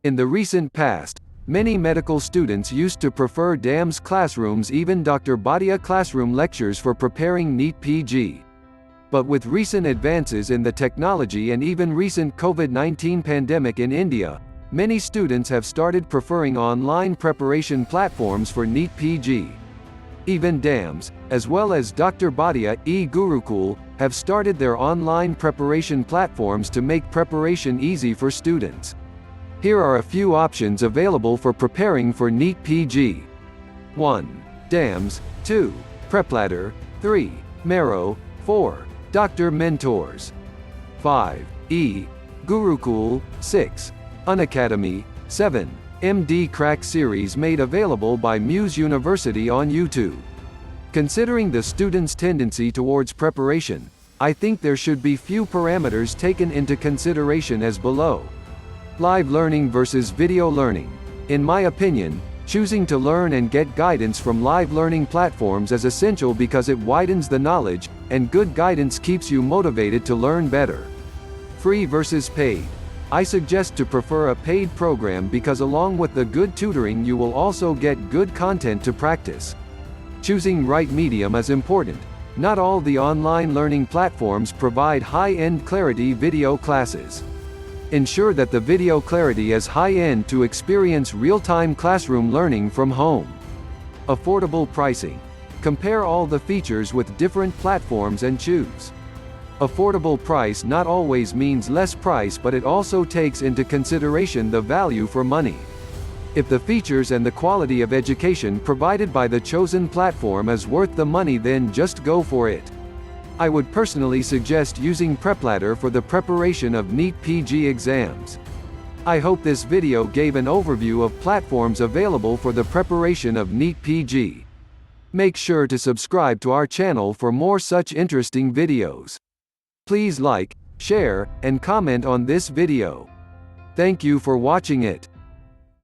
In the recent past, many medical students used to prefer DAMS classrooms, even Dr. Bhatia classroom lectures for preparing NEET PG. But with recent advances in the technology and even recent COVID-19 pandemic in India, many students have started preferring online preparation platforms for NEET PG. Even DAMS, as well as Dr. Bhatia e-Gurukul, have started their online preparation platforms to make preparation easy for students. Here are a few options available for preparing for NEET PG. 1. DAMS. 2. PrepLadder. 3. Mero. 4. Dr. Mentors. 5. E-Gurukul. 6. Unacademy. 7. MD Crack series made available by Muse University on YouTube. Considering the students' tendency towards preparation, I think there should be few parameters taken into consideration as below. Live learning versus video learning. In my opinion, choosing to learn and get guidance from live learning platforms is essential because it widens the knowledge, and good guidance keeps you motivated to learn better. Free versus paid. I suggest to prefer a paid program because along with the good tutoring you will also get good content to practice. Choosing right medium is important. Not all the online learning platforms provide high-end clarity video classes. Ensure that the video clarity is high-end to experience real-time classroom learning from home. Affordable pricing. Compare all the features with different platforms and choose. Affordable price not always means less price, but it also takes into consideration the value for money. If the features and the quality of education provided by the chosen platform is worth the money, then just go for it. I would personally suggest using PrepLadder for the preparation of NEET PG exams. I hope this video gave an overview of platforms available for the preparation of NEET PG. Make sure to subscribe to our channel for more such interesting videos. Please like, share, and comment on this video. Thank you for watching it.